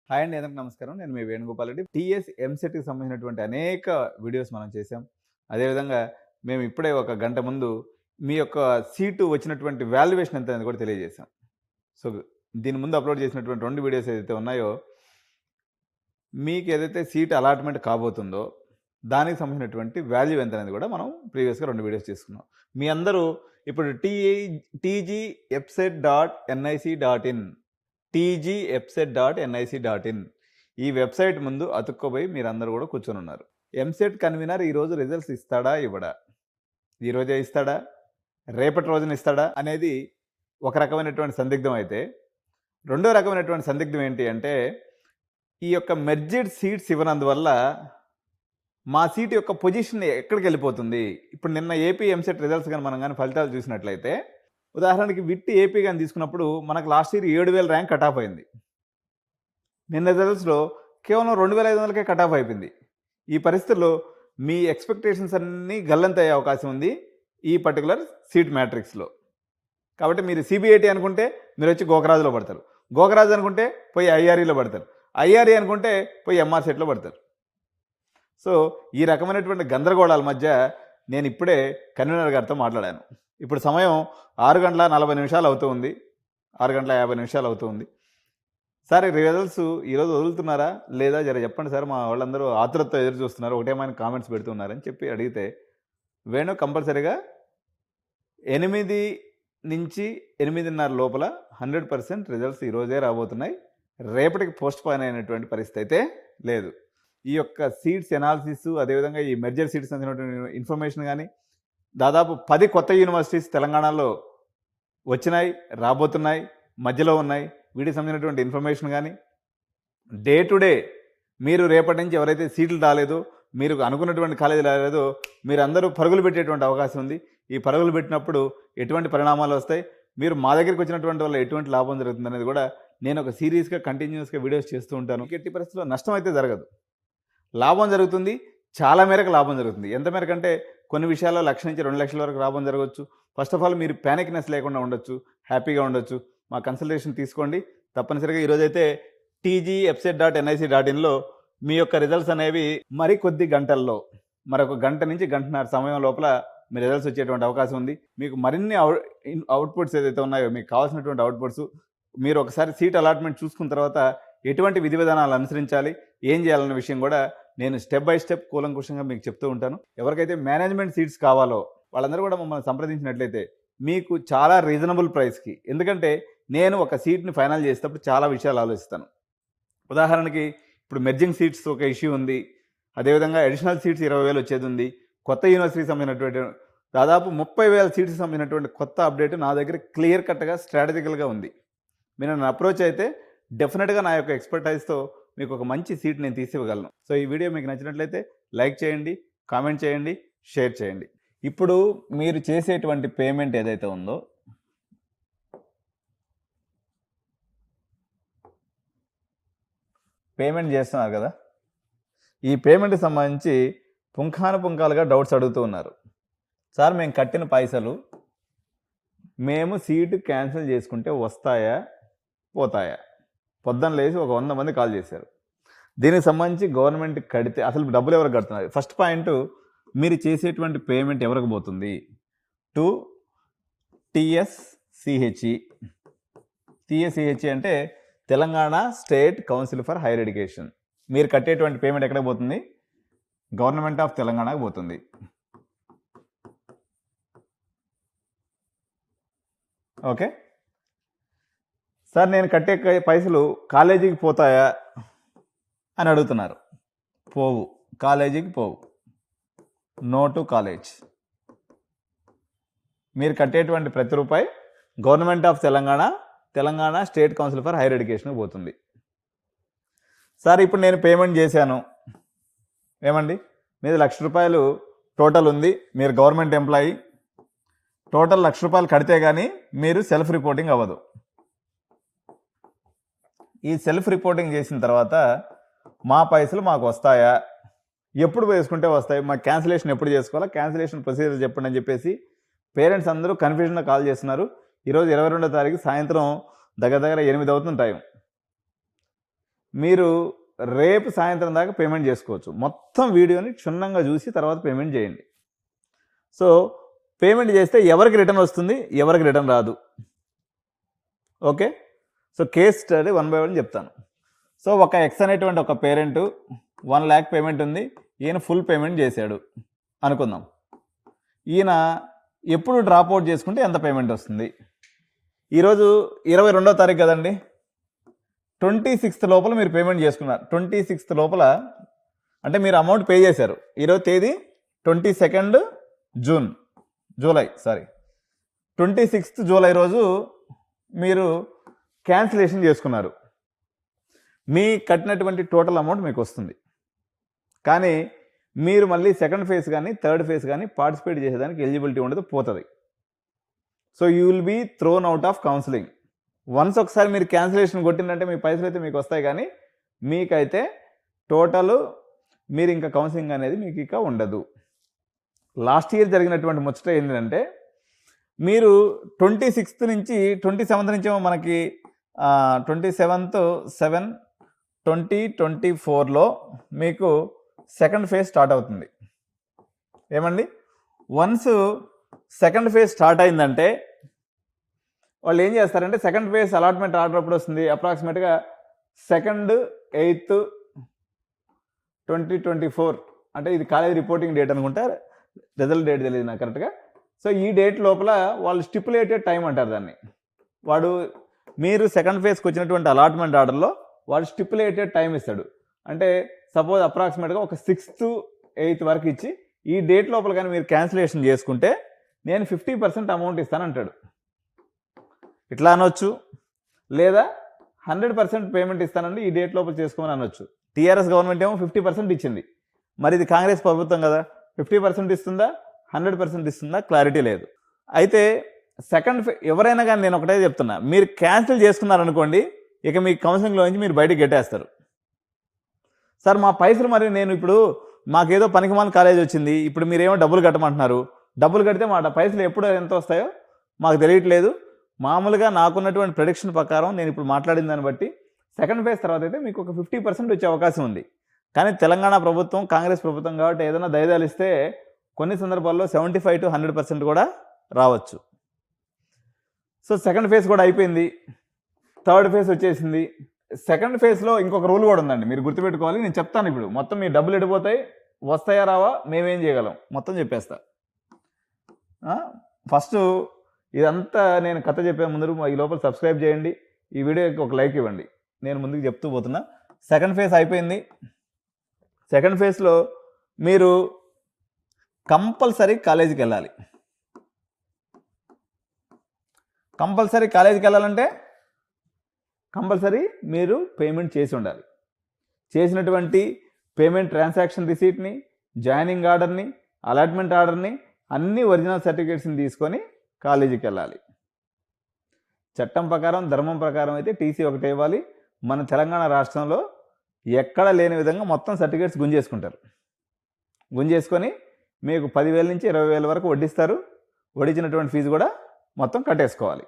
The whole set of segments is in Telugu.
హాయ్ అండి, అందరికి నమస్కారం. నేను మీ వేణుగోపాల్ రెడ్డి. టీఎస్ ఎంసెట్‌కి సంబంధించినటువంటి అనేక వీడియోస్ మనం చేసాం. అదేవిధంగా మేము ఇప్పుడే ఒక గంట ముందు మీ యొక్క సీటు వచ్చినటువంటి వాల్యుయేషన్ ఎంత అనేది కూడా తెలియజేశాం. సో, దీని ముందు అప్లోడ్ చేసినటువంటి 2 వీడియోస్ ఏదైతే ఉన్నాయో, మీకు ఏదైతే సీట్ అలాట్‌మెంట్ కాబోతుందో, దానికి సంబంధించినటువంటి వాల్యూ ఎంత అనేది కూడా మనం ప్రీవియస్‌గా 2 వీడియోస్ చేసుకున్నాం. మీ అందరూ ఇప్పుడు tgepset.nic.in tgepset.nic.in ఈ వెబ్సైట్ ముందు అతుక్కోబోయి మీరందరూ కూడా కూర్చొని ఉన్నారు. ఎంసెట్ కన్వీనర్ ఈరోజు రిజల్ట్స్ ఇస్తాడా ఇవ్వడా, ఈరోజే ఇస్తాడా రేపటి రోజున ఇస్తాడా అనేది ఒక రకమైనటువంటి సందిగ్ధం అయితే, రెండో రకమైనటువంటి సందిగ్ధం ఏంటి అంటే, ఈ యొక్క మెర్జెడ్ సీట్స్ ఇవ్వనందువల్ల మా సీట్ యొక్క పొజిషన్ ఎక్కడికి వెళ్ళిపోతుంది. ఇప్పుడు నిన్న ఏపీ ఎంసెట్ రిజల్ట్స్ కానీ మనం కానీ ఫలితాలు చూసినట్లయితే, ఉదాహరణకి విట్ ఏపీ కానీ తీసుకున్నప్పుడు మనకు last year 7,000 rank cut off అయింది. నిన్న రిజల్ట్స్లో కేవలం 2,500కే కట్ ఆఫ్ అయిపోయింది. ఈ పరిస్థితుల్లో మీ ఎక్స్పెక్టేషన్స్ అన్నీ గల్లంత అయ్యే అవకాశం ఉంది ఈ పర్టికులర్ సీట్ మ్యాట్రిక్స్లో. కాబట్టి మీరు సిబిఐటి అనుకుంటే మీరు వచ్చి గోకరాజులో పడతారు, గోకరాజు అనుకుంటే పోయి ఐఆర్ఈలో పడతారు, ఐఆర్ఈ అనుకుంటే పోయి ఎంఆర్ సెట్లో పడతారు. సో ఈ రకమైనటువంటి గందరగోళాల మధ్య నేను ఇప్పుడే కన్వీనర్ గారితో మాట్లాడాను. ఇప్పుడు సమయం 6:40 అవుతూ ఉంది, 6:50 అవుతూ ఉంది. సార్, రిజల్ట్స్ ఈరోజు వదులుతున్నారా లేదా జర చెప్పండి సార్, మా వాళ్ళందరూ ఆతృతతో ఎదురు చూస్తున్నారు, ఒకటేమైనా కామెంట్స్ పెడుతున్నారని చెప్పి అడిగితే, వేణు కంపల్సరీగా 8 నుంచి 8:30 లోపల 100% రిజల్ట్స్ ఈరోజే రాబోతున్నాయి, రేపటికి పోస్ట్ పోన్ అయినటువంటి పరిస్థితి అయితే లేదు. ఈ యొక్క సీట్స్ ఎనాలిసిస్, అదేవిధంగా ఈ మెర్జర్ సీట్స్ సంబంధించినటువంటి ఇన్ఫర్మేషన్ కానీ దాదాపు 10 కొత్త యూనివర్సిటీస్ తెలంగాణలో వచ్చినాయి, రాబోతున్నాయి, మధ్యలో ఉన్నాయి. వీటికి సంబంధించినటువంటి ఇన్ఫర్మేషన్ కానీ డే టు డే మీరు రేపటి నుంచి ఎవరైతే సీట్లు రాలేదో, మీరు అనుకున్నటువంటి కాలేజీ రాలేదో, మీరు అందరూ పరుగులు పెట్టేటువంటి అవకాశం ఉంది. ఈ పరుగులు పెట్టినప్పుడు ఎటువంటి పరిణామాలు వస్తాయి, మీరు మా దగ్గరికి వచ్చినటువంటి వల్ల ఎటువంటి లాభం జరుగుతుంది అనేది కూడా నేను ఒక సీరియస్గా కంటిన్యూస్గా వీడియోస్ చేస్తూ ఉంటాను. ఎట్టి పరిస్థితుల్లో నష్టం అయితే జరగదు, లాభం జరుగుతుంది, చాలా మేరకు లాభం జరుగుతుంది. ఎంత మేరకు అంటే కొన్ని విషయాల్లో 1,00,000 నుంచి 2,00,000 వరకు లాభం జరగవచ్చు. ఫస్ట్ ఆఫ్ ఆల్ మీరు ప్యానిక్నెస్ లేకుండా ఉండొచ్చు, హ్యాపీగా ఉండొచ్చు. మా కన్సల్టేషన్ తీసుకోండి. తప్పనిసరిగా ఈరోజైతే tgepset.nic.inలో మీ యొక్క రిజల్ట్స్ అనేవి మరికొద్ది గంటల్లో, మరొక గంట నుంచి గంటన్నర సమయం లోపల మీ రిజల్ట్స్ వచ్చేటువంటి అవకాశం ఉంది. మీకు మరిన్ని అవుట్పుట్స్ ఏదైతే ఉన్నాయో, మీకు కావాల్సినటువంటి అవుట్పుట్స్ మీరు ఒకసారి సీట్ అలాట్మెంట్ చూసుకున్న తర్వాత ఎటువంటి విధి విధానాలు అనుసరించాలి, ఏం చేయాలన్న విషయం కూడా నేను స్టెప్ బై స్టెప్ కూలంకుషంగా మీకు చెప్తూ ఉంటాను. ఎవరికైతే మేనేజ్మెంట్ సీట్స్ కావాలో వాళ్ళందరూ కూడా మమ్మల్ని సంప్రదించినట్లయితే మీకు చాలా రీజనబుల్ ప్రైస్కి, ఎందుకంటే నేను ఒక సీట్ని ఫైనల్ చేసేటప్పుడు చాలా విషయాలు ఆలోచిస్తాను. ఉదాహరణకి ఇప్పుడు మెర్జింగ్ సీట్స్ ఒక ఇష్యూ ఉంది, అదేవిధంగా అడిషనల్ సీట్స్ 20,000 వచ్చేది ఉంది, కొత్త యూనివర్సిటీకి సంబంధించినటువంటి దాదాపు 30,000 సీట్స్కి సంబంధించినటువంటి కొత్త అప్డేట్ నా దగ్గర క్లియర్ కట్గా స్ట్రాటజికల్గా ఉంది. మీరు నన్ను అప్రోచ్ అయితే డెఫినెట్గా నా యొక్క ఎక్స్పర్టైజ్తో మీకు ఒక మంచి సీట్ నేను తీసివ్వగలను. సో ఈ వీడియో మీకు నచ్చినట్లయితే లైక్ చేయండి, కామెంట్ చేయండి, షేర్ చేయండి. ఇప్పుడు మీరు చేసేటువంటి పేమెంట్ ఏదైతే ఉందో, పేమెంట్ చేస్తున్నారు కదా, ఈ పేమెంట్కి సంబంధించి పుంఖానుపుంఖాలుగా డౌట్స్ అడుగుతూ ఉన్నారు. సార్, మేము కట్టిన పైసలు మేము సీటు క్యాన్సిల్ చేసుకుంటే వస్తాయా పోతాయా? పొద్దున్న లేచి ఒక 100 మంది కాల్ చేశారు. దీనికి సంబంధించి గవర్నమెంట్ కడితే అసలు డబ్బులు ఎవరికి కడుతున్నారు? ఫస్ట్ పాయింట్, మీరు చేసేటువంటి పేమెంట్ ఎవరికి పోతుంది? To TSCHE. టీఎస్సిహెచ్ఈ అంటే Telangana state council for higher education. మీరు కట్టేటువంటి పేమెంట్ ఎక్కడికి పోతుంది? గవర్నమెంట్ ఆఫ్ తెలంగాణకు పోతుంది. ఓకే సార్, నేను కట్టే పైసలు కాలేజీకి పోతాయా అని అడుగుతున్నారు. పోవు, కాలేజీకి పోవు. No to college. మీరు కట్టేటువంటి ప్రతి రూపాయి government of Telangana state council for higher ఎడ్యుకేషన్కి పోతుంది. సార్, ఇప్పుడు నేను పేమెంట్ చేశాను, ఏమండి మీది ₹1,00,000 టోటల్ ఉంది, మీరు గవర్నమెంట్ ఎంప్లాయీ, టోటల్ ₹1,00,000 కడితే కానీ మీరు సెల్ఫ్ రిపోర్టింగ్ అవ్వదు. ఈ సెల్ఫ్ రిపోర్టింగ్ చేసిన తర్వాత మా పైసలు మాకు వస్తాయా, ఎప్పుడు వేసుకుంటే వస్తాయి, మా క్యాన్సిలేషన్ ఎప్పుడు చేసుకోవాలా, క్యాన్సిలేషన్ ప్రొసీజర్ చెప్పండి అని చెప్పేసి పేరెంట్స్ అందరూ కన్ఫ్యూజన్లో కాల్ చేస్తున్నారు. ఈరోజు 22వ తారీఖు సాయంత్రం దగ్గర 8 అవుతుంది టైం. మీరు రేపు సాయంత్రం దాకా పేమెంట్ చేసుకోవచ్చు. మొత్తం వీడియోని క్షుణ్ణంగా చూసి తర్వాత పేమెంట్ చేయండి. సో పేమెంట్ చేస్తే ఎవరికి రిటర్న్ వస్తుంది, ఎవరికి రిటర్న్ రాదు. Okay, so case study 1 by 1 చెప్తాను. సో ఒక ఎక్స్ అనేటువంటి ఒక పేరెంట్ 1 lakh పేమెంట్ ఉంది, ఈయన ఫుల్ పేమెంట్ చేశాడు అనుకుందాం. ఈయన ఎప్పుడు డ్రాప్ అవుట్ చేసుకుంటే ఎంత పేమెంట్ వస్తుంది? ఈరోజు 22వ తారీఖు కదండి, 26th లోపల మీరు పేమెంట్ చేసుకున్నారు. 26th లోపల అంటే మీరు అమౌంట్ పే చేశారు. ఈరోజు తేదీ 22nd జూలై 26th జూలై రోజు మీరు క్యాన్సిలేషన్ చేసుకున్నారు. మీ కట్టినటువంటి టోటల్ అమౌంట్ మీకు వస్తుంది. కానీ మీరు మళ్ళీ సెకండ్ ఫేజ్ కానీ థర్డ్ ఫేజ్ కానీ పార్టిసిపేట్ చేసేదానికి ఎలిజిబిలిటీ ఉండదు, పోతుంది. So you will be thrown out of counselling. Once ఒకసారి మీరు క్యాన్సిలేషన్ కొట్టిందంటే మీ పైసలు అయితే మీకు వస్తాయి, కానీ మీకైతే టోటల్ మీరు ఇంకా కౌన్సిలింగ్ అనేది మీకు ఇక ఉండదు. లాస్ట్ ఇయర్ జరిగినటువంటి ముచ్చట ఏంటంటే, మీరు 26th నుంచి 27th నుంచి మనకి 27/7/2024లో మీకు సెకండ్ ఫేజ్ స్టార్ట్ అవుతుంది. ఏమండి, వన్స్ సెకండ్ ఫేజ్ స్టార్ట్ అయిందంటే వాళ్ళు ఏం చేస్తారంటే, సెకండ్ ఫేజ్ అలాట్మెంట్ ఆర్డర్ ఎప్పుడు వస్తుంది? అప్రాక్సిమేట్గా 2/8/2024, అంటే ఇది కాలేజ్ రిపోర్టింగ్ డేట్ అనుకుంటా, రిజల్ట్ డేట్ తెలియదు నాకు కరెక్ట్గా. సో ఈ డేట్ లోపల వాళ్ళు స్టిపులేటెడ్ టైం అంటారు దాన్ని. మీరు సెకండ్ ఫేజ్కి వచ్చినటువంటి అలాట్మెంట్ ఆర్డర్లో వాడు స్టిపులేటెడ్ టైం ఇస్తాడు. అంటే సపోజ్ అప్రాక్సిమేట్గా ఒక 6th 8th వరకు ఇచ్చి, ఈ డేట్ లోపల కానీ మీరు క్యాన్సిలేషన్ చేసుకుంటే నేను 50% అమౌంట్ ఇస్తానంటాడు. ఇట్లా అనొచ్చు, లేదా 100% పేమెంట్ ఇస్తానండి ఈ డేట్ లోపల చేసుకోమని అనొచ్చు. టీఆర్ఎస్ గవర్నమెంట్ ఏమో 50% ఇచ్చింది. మరి ఇది కాంగ్రెస్ ప్రభుత్వం కదా, 50% ఇస్తుందా 100% ఇస్తుందా క్లారిటీ లేదు. అయితే ఎవరైనా కానీ నేను ఒకటే చెప్తున్నా, మీరు క్యాన్సిల్ చేసుకున్నారనుకోండి, ఇక మీ కౌన్సిలింగ్లో నుంచి మీరు బయటకు గెట్టేస్తారు. సార్ మా పైసలు, మరి నేను ఇప్పుడు మాకేదో పనికిమాల కాలేజ్ వచ్చింది, ఇప్పుడు మీరేమో డబ్బులు కట్టమంటున్నారు, డబ్బులు కడితే మా పైసలు ఎప్పుడు ఎంత వస్తాయో మాకు తెలియట్లేదు. మామూలుగా నాకున్నటువంటి ప్రెడిక్షన్ ప్రకారం నేను ఇప్పుడు మాట్లాడిన దాన్ని బట్టి సెకండ్ ఫేజ్ తర్వాత అయితే మీకు ఒక 50% వచ్చే అవకాశం ఉంది. కానీ తెలంగాణ ప్రభుత్వం కాంగ్రెస్ ప్రభుత్వం కాబట్టి ఏదైనా దయదాలు ఇస్తే కొన్ని సందర్భాల్లో 75 to 100% కూడా రావచ్చు. సో సెకండ్ ఫేజ్ కూడా అయిపోయింది, థర్డ్ ఫేజ్ వచ్చేసింది. సెకండ్ ఫేజ్లో ఇంకొక రూల్ కూడా ఉందండి, మీరు గుర్తుపెట్టుకోవాలి. నేను చెప్తాను ఇప్పుడు, మొత్తం మీ డబ్బులు ఎడిపోతాయి, వస్తాయా రావా మేమేం చేయగలం మొత్తం చెప్పేస్తా. ఫస్ట్ ఇదంతా నేను కథ చెప్పే ముందు ఈ లోపల సబ్స్క్రైబ్ చేయండి, ఈ వీడియోకి ఒక లైక్ ఇవ్వండి. నేను ముందుకు చెప్తూ పోతున్నా. సెకండ్ ఫేజ్ అయిపోయింది. సెకండ్ ఫేజ్లో మీరు కంపల్సరీ కాలేజీకి వెళ్ళాలి. కంపల్సరీ కాలేజీకి వెళ్ళాలంటే కంపల్సరీ మీరు పేమెంట్ చేసి ఉండాలి. చేసినటువంటి పేమెంట్ ట్రాన్సాక్షన్ రిసీట్ని, జాయినింగ్ ఆర్డర్ని, అలాట్మెంట్ ఆర్డర్ని, అన్ని ఒరిజినల్ సర్టిఫికేట్స్ని తీసుకొని కాలేజీకి వెళ్ళాలి. చట్టం ప్రకారం, ధర్మం ప్రకారం అయితే టీసీ ఒకటి ఇవ్వాలి. మన తెలంగాణ రాష్ట్రంలో ఎక్కడ లేని విధంగా మొత్తం సర్టిఫికేట్స్ గుంజేసుకుంటారు. గుంజేసుకొని మీకు 10,000 నుంచి 20,000 వరకు వడ్డిస్తారు. వడ్డించినటువంటి ఫీజు కూడా మొత్తం కట్టేసుకోవాలి.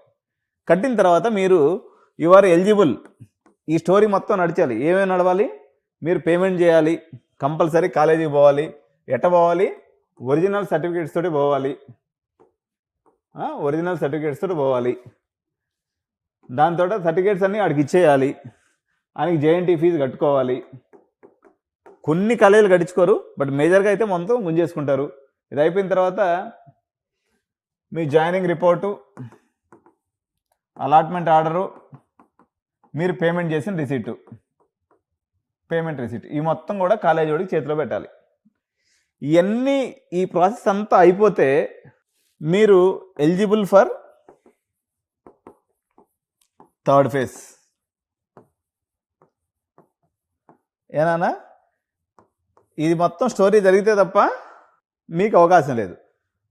కట్టిన తర్వాత మీరు ఆర్ ఎలిజిబుల్. ఈ స్టోరీ మొత్తం నడిచాలి. ఏమేమి నడవాలి? మీరు పేమెంట్ చేయాలి, కంపల్సరీ కాలేజీకి పోవాలి. ఎట్ట పోవాలి? ఒరిజినల్ సర్టిఫికేట్స్ తోటి పోవాలి. ఒరిజినల్ సర్టిఫికేట్స్ తోటి పోవాలి. దాంతో సర్టిఫికేట్స్ అన్నీ ఆడికి ఇచ్చేయాలి. ఆయనకి జేఎన్టీ ఫీజు కట్టుకోవాలి. కొన్ని కాలేజీలు కట్టించుకోరు, బట్ మేజర్గా అయితే మొత్తం గుంజేసుకుంటారు. ఇది అయిపోయిన తర్వాత మీ జాయినింగ్ రిపోర్టు, అలాట్మెంట్ ఆర్డరు, మీరు పేమెంట్ చేసిన రిసీటు, పేమెంట్ రిసీట్, ఈ మొత్తం కూడా కాలేజీ వాడికి చేతిలో పెట్టాలి. ఇవన్నీ ఈ ప్రాసెస్ అంతా అయిపోతే మీరు ఎలిజిబుల్ ఫర్ థర్డ్ ఫేజ్. ఏనా? ఇది మొత్తం స్టోరీ జరిగితే తప్ప మీకు అవకాశం లేదు.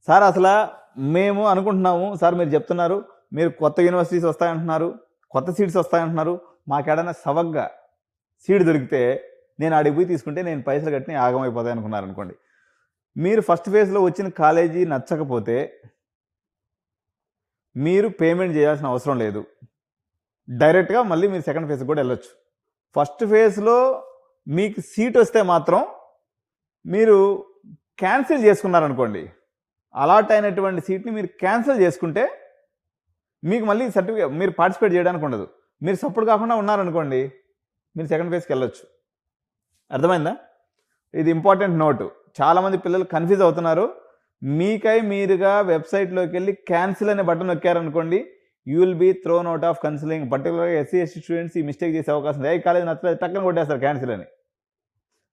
సార్ అసలు మేము అనుకుంటున్నాము, సార్ మీరు చెప్తున్నారు మీరు కొత్త యూనివర్సిటీస్ వస్తాయంటున్నారు, కొత్త సీట్స్ వస్తాయంటున్నారు, మాకేడైనా సవగ్గా సీట్ దొరికితే నేను ఆడికి పోయి తీసుకుంటే నేను పైసలు కట్టిన ఆగమైపోతాయి అనుకున్నారు అనుకోండి. మీరు ఫస్ట్ ఫేజ్లో వచ్చిన కాలేజీ నచ్చకపోతే మీరు పేమెంట్ చేయాల్సిన అవసరం లేదు. డైరెక్ట్గా మళ్ళీ మీరు సెకండ్ ఫేజ్కి కూడా వెళ్ళొచ్చు. ఫస్ట్ ఫేజ్లో మీకు సీట్ వస్తే మాత్రం మీరు క్యాన్సిల్ చేసుకున్నారనుకోండి, అలాట్ అయినటువంటి సీట్ని మీరు క్యాన్సిల్ చేసుకుంటే మీకు మళ్ళీ సర్టిఫికేట్ మీరు పార్టిసిపేట్ చేయడానికి ఉండదు. మీరు సపోర్ట్ కాకుండా ఉన్నారనుకోండి, మీరు సెకండ్ ఫేజ్కి వెళ్ళొచ్చు. అర్థమైందా? ఇది ఇంపార్టెంట్ నోటు. చాలామంది పిల్లలు కన్ఫ్యూజ్ అవుతున్నారు. మీకై మీరుగా వెబ్సైట్లోకి వెళ్ళి క్యాన్సిల్ అనే బటన్ నొక్కారనుకోండి, you will be thrown out of counselling. పర్టికులర్గా ఎస్సీ ఎస్టీ స్టూడెంట్స్ ఈ మిస్టేక్ చేసే అవకాశం ఉంది. ఏ కాలేజ్ నచ్చలేదు టక్కన కొట్టేస్తారు క్యాన్సిల్ అని.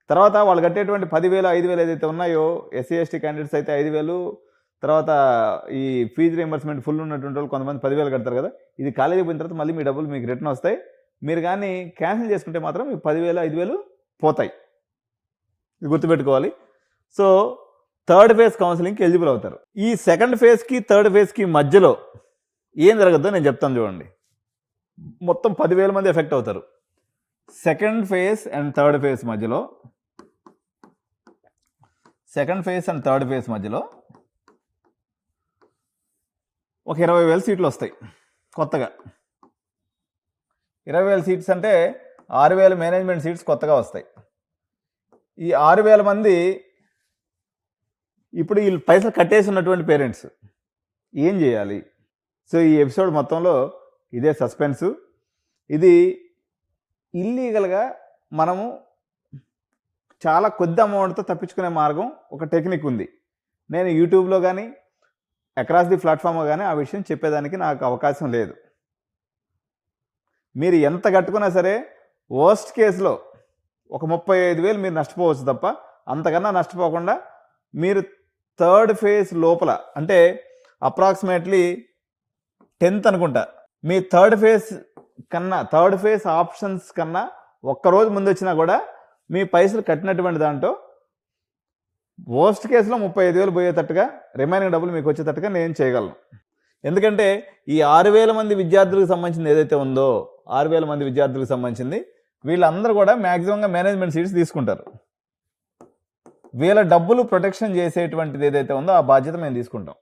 తర్వాత వాళ్ళు కట్టేటువంటి 10,000 5,000 ఏదైతే ఉన్నాయో, ఎస్సీ ఎస్టీ క్యాండిడేట్స్ అయితే 5,000, తర్వాత ఈ ఫీజు రీఎంబర్స్మెంట్ ఫుల్ ఉన్నటువంటి వాళ్ళు కొంతమంది 10,000 కడతారు కదా. ఇది కాలేజీకి పోయిన తర్వాత మళ్ళీ మీ డబ్బులు మీకు రిటర్న్ వస్తాయి. మీరు కానీ క్యాన్సిల్ చేసుకుంటే మాత్రం మీ 10,000 5,000 పోతాయి. ఇది గుర్తుపెట్టుకోవాలి. సో థర్డ్ ఫేజ్ కౌన్సిలింగ్కి ఎలిజిబుల్ అవుతారు. ఈ సెకండ్ ఫేజ్కి థర్డ్ ఫేజ్కి మధ్యలో ఏం జరగద్దో నేను చెప్తాను చూడండి. మొత్తం 10,000 మంది ఎఫెక్ట్ అవుతారు. Second phase and third phase మధ్యలో ఒక 20,000 సీట్లు వస్తాయి కొత్తగా. 20,000 సీట్స్ అంటే 6,000 మేనేజ్మెంట్ సీట్స్ కొత్తగా వస్తాయి. ఈ 6,000 మంది ఇప్పుడు వీళ్ళు పైసలు కట్టేసి ఉన్నటువంటి పేరెంట్స్ ఏం చేయాలి? సో ఈ ఎపిసోడ్ మొత్తంలో ఇదే సస్పెన్సు. ఇది ఇల్లీగల్గా మనము చాలా కొద్ది అమౌంట్తో తప్పించుకునే మార్గం, ఒక టెక్నిక్ ఉంది. నేను యూట్యూబ్లో కానీ అక్రాస్ ది ప్లాట్ఫామ్లో కానీ ఆ విషయం చెప్పేదానికి నాకు అవకాశం లేదు. మీరు ఎంత కట్టుకున్నా సరే వర్స్ట్ కేసులో ఒక 35,000 మీరు నష్టపోవచ్చు తప్ప అంతకన్నా నష్టపోకుండా మీరు థర్డ్ ఫేజ్ లోపల, అంటే అప్రాక్సిమేట్లీ 10th అనుకుంటా, మీ థర్డ్ ఫేజ్ ఆప్షన్స్ కన్నా ఒక్కరోజు ముందు వచ్చినా కూడా మీ పైసలు కట్టినటువంటి దాంట్లో వర్స్ట్ కేసులో 35,000 పోయేటట్టుగా, రిమైనింగ్ డబ్బులు మీకు వచ్చేటట్టుగా నేను చేయగలను. ఎందుకంటే ఈ 6,000 మంది విద్యార్థులకు సంబంధించింది ఏదైతే ఉందో, 6,000 మంది విద్యార్థులకు సంబంధించింది, వీళ్ళందరూ కూడా మ్యాక్సిమంగా మేనేజ్మెంట్ సీట్స్ తీసుకుంటారు. వీళ్ళ డబ్బులు ప్రొటెక్షన్ చేసేటువంటిది ఏదైతే ఉందో ఆ బాధ్యత మేము తీసుకుంటాం.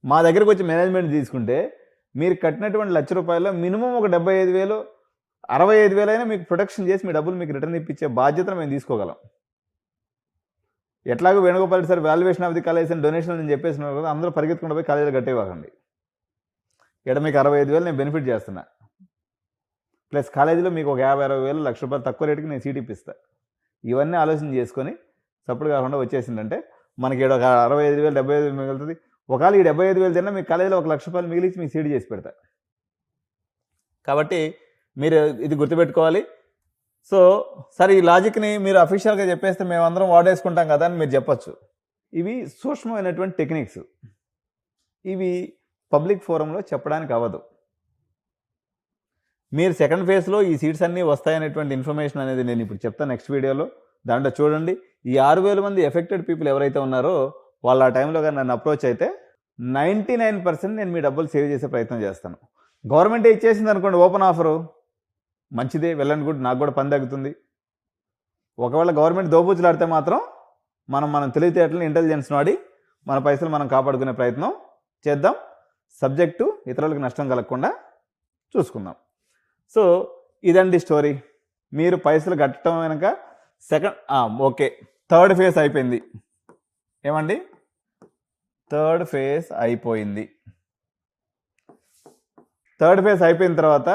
మా దగ్గరకు వచ్చి మేనేజ్మెంట్ తీసుకుంటే మీరు కట్టినటువంటి ₹1,00,000 మినిమం ఒక 75,000 65,000 అయినా మీకు ప్రొటెక్షన్ చేసి మీ డబ్బులు మీకు రిటర్న్ ఇప్పించే బాధ్యతను మేము తీసుకోగలం. ఎట్లాగో Venugopal sir valuation of the college అని డొనేషన్ అని చెప్పేసినారు కదా, అందరూ పరిగెత్తుకుంటూ పోయి కాలేజీలో కట్టేవాకండి. ఇక్కడ మీకు 65,000 నేను బెనిఫిట్ చేస్తున్నా, ప్లస్ కాలేజీలో మీకు ఒక 50,000 ₹1,00,000 తక్కువ రేటుకి నేను సీట్ ఇప్పిస్తా. ఇవన్నీ ఆలోచన చేసుకొని సపోర్ట్ కాకుండా వచ్చేసిందంటే మనకి ఒక 65,000 75,000 మిగులుతుంది. ఒకవేళ ఈ 75,000 తిన్నా మీకు కాలేజీలో ₹1,00,000 మిగిలించి మీకు సీట్ చేసి పెడతా. కాబట్టి మీరు ఇది గుర్తుపెట్టుకోవాలి. సో సరే, ఈ లాజిక్ని మీరు అఫీషియల్గా చెప్పేస్తే మేమందరం వాడేసుకుంటాం కదా అని మీరు చెప్పచ్చు. ఇవి సూక్ష్మమైనటువంటి టెక్నిక్స్. ఇవి పబ్లిక్ ఫోరంలో చెప్పడానికి అవ్వదు. మీరు సెకండ్ ఫేజ్లో ఈ సీట్స్ అన్నీ వస్తాయనేటువంటి ఇన్ఫర్మేషన్ అనేది నేను ఇప్పుడు చెప్తాను నెక్స్ట్ వీడియోలో. దాంట్లో చూడండి, ఈ 6,000 మంది ఎఫెక్టెడ్ పీపుల్ ఎవరైతే ఉన్నారో వాళ్ళు ఆ టైంలో కానీ నన్ను అప్రోచ్ అయితే 99% నేను మీ డబ్బులు సేవ్ చేసే ప్రయత్నం చేస్తాను. గవర్నమెంటే ఇచ్చేసింది అనుకోండి ఓపెన్ ఆఫరు, మంచిదే, వెల్ అండ్ గుడ్, నాకు కూడా పని తగ్గుతుంది. ఒకవేళ గవర్నమెంట్ దోబూచులాడితే మాత్రం మనం తెలివితేటలను ఇంటెలిజెన్స్ వాడి మన పైసలు మనం కాపాడుకునే ప్రయత్నం చేద్దాం. సబ్జెక్టు ఇతరులకు నష్టం కలగకుండా చూసుకుందాం. సో ఇదండి స్టోరీ. మీరు పైసలు కట్టడం వెనక ఓకే, థర్డ్ ఫేజ్ అయిపోయింది. ఏమండి, థర్డ్ ఫేజ్ అయిపోయింది. థర్డ్ ఫేజ్ అయిపోయిన తర్వాత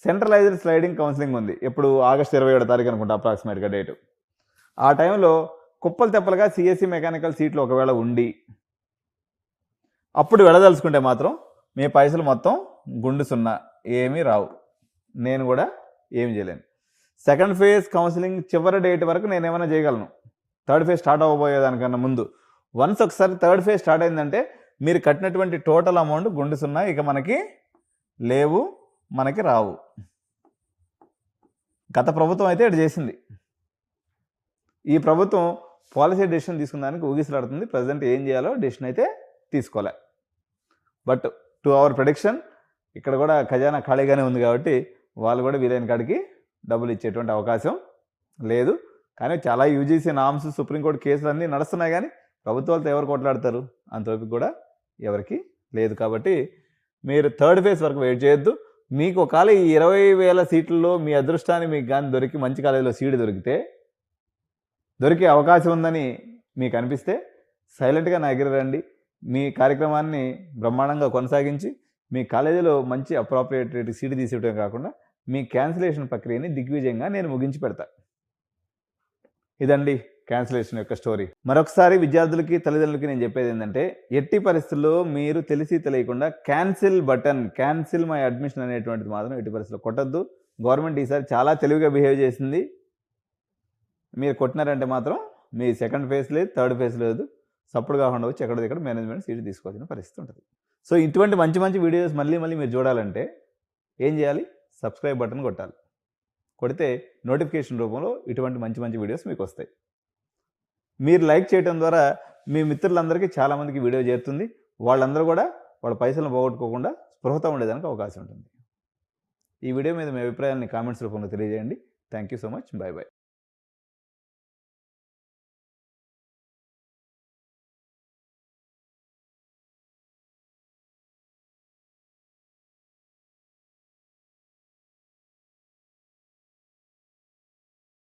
సెంట్రలైజ్డ్ స్లైడింగ్ కౌన్సిలింగ్ ఉంది. ఎప్పుడు ఆగస్టు 27వ తారీఖు అనుకుంటా అప్రాక్సిమేట్గా డేటు. ఆ టైంలో కుప్పలు తెప్పలుగా సిఎస్సి మెకానికల్ సీట్లు ఒకవేళ ఉండి అప్పుడు వెళ్ళదలుచుకుంటే మాత్రం మీ పైసలు మొత్తం గుండు సున్నా, ఏమీ రావు. నేను కూడా ఏమి చేయలేను. సెకండ్ ఫేజ్ కౌన్సిలింగ్ చివరి డేట్ వరకు నేను ఏమైనా చేయగలను, థర్డ్ ఫేజ్ స్టార్ట్ అవ్వబోయేదానికన్నా ముందు. వన్స్ ఒకసారి థర్డ్ ఫేజ్ స్టార్ట్ అయిందంటే మీరు కట్టినటువంటి టోటల్ అమౌంట్ గుండు సున్నా, ఇక మనకి లేవు, మనకి రావు. గత ప్రభుత్వం అయితే ఇటు చేసింది. ఈ ప్రభుత్వం పాలసీ డెసిషన్ తీసుకున్నానికి ఊగిసలాడుతుంది. ప్రజెంట్ ఏం చేయాలో డెసిషన్ అయితే తీసుకోలే. బట్ టు అవర్ ప్రెడిక్షన్ ఇక్కడ కూడా ఖజానా ఖాళీగానే ఉంది కాబట్టి వాళ్ళు కూడా వీలైన కాడికి డబ్బులు ఇచ్చేటువంటి అవకాశం లేదు. కానీ చాలా యూజీసీ నామ్స్, సుప్రీంకోర్టు కేసులు అన్నీ నడుస్తున్నాయి. కానీ ప్రభుత్వాలతో ఎవరు కొట్లాడతారు? అంత ఓపిక కూడా ఎవరికి లేదు. కాబట్టి మీరు థర్డ్ ఫేజ్ వరకు వెయిట్ చేయొద్దు. మీకు ఒకవేళ ఈ 20,000 సీట్లలో మీ అదృష్టాన్ని మీకు కానీ దొరికి మంచి కాలేజీలో సీటు దొరికే అవకాశం ఉందని మీకు అనిపిస్తే సైలెంట్గా నా దగ్గర రండి. మీ కార్యక్రమాన్ని బ్రహ్మాండంగా కొనసాగించి మీ కాలేజీలో మంచి అప్రాప్రియేట్ సీటు తీసేయటమే కాకుండా మీ క్యాన్సిలేషన్ ప్రక్రియని దిగ్విజయంగా నేను ముగించి పెడతా. ఇదండి క్యాన్సిలేషన్ యొక్క స్టోరీ. మరొకసారి విద్యార్థులకి తల్లిదండ్రులకి నేను చెప్పేది ఏంటంటే, ఎట్టి పరిస్థితుల్లో మీరు తెలిసి తెలియకుండా క్యాన్సిల్ మై అడ్మిషన్ అనేటువంటిది మాత్రం ఎట్టి పరిస్థితుల్లో కొట్టద్దు. గవర్నమెంట్ ఈసారి చాలా తెలివిగా బిహేవ్ చేసింది. మీరు కొట్టినారంటే మాత్రం మీ సెకండ్ ఫేజ్ లేదు, థర్డ్ ఫేజ్ లేదు, సప్పుడు కాకుండా వచ్చి ఎక్కడిక్కడ మేనేజ్మెంట్ సీటు తీసుకోవాల్సిన పరిస్థితి ఉంటుంది. సో ఇటువంటి మంచి మంచి వీడియోస్ మళ్ళీ మీరు చూడాలంటే ఏం చేయాలి? సబ్స్క్రైబ్ బటన్ కొట్టాలి. కొడితే నోటిఫికేషన్ రూపంలో ఇటువంటి మంచి మంచి వీడియోస్ మీకు వస్తాయి. మీరు లైక్ చేయడం ద్వారా మీ మిత్రులందరికీ చాలామందికి వీడియో చేరుతుంది. వాళ్ళందరూ కూడా వాళ్ళ పైసలను పోగొట్టుకోకుండా స్పృహతో ఉండేదానికి అవకాశం ఉంటుంది. ఈ వీడియో మీద మీ అభిప్రాయాన్ని కామెంట్స్ రూపంలో తెలియజేయండి. Thank you so much. By by.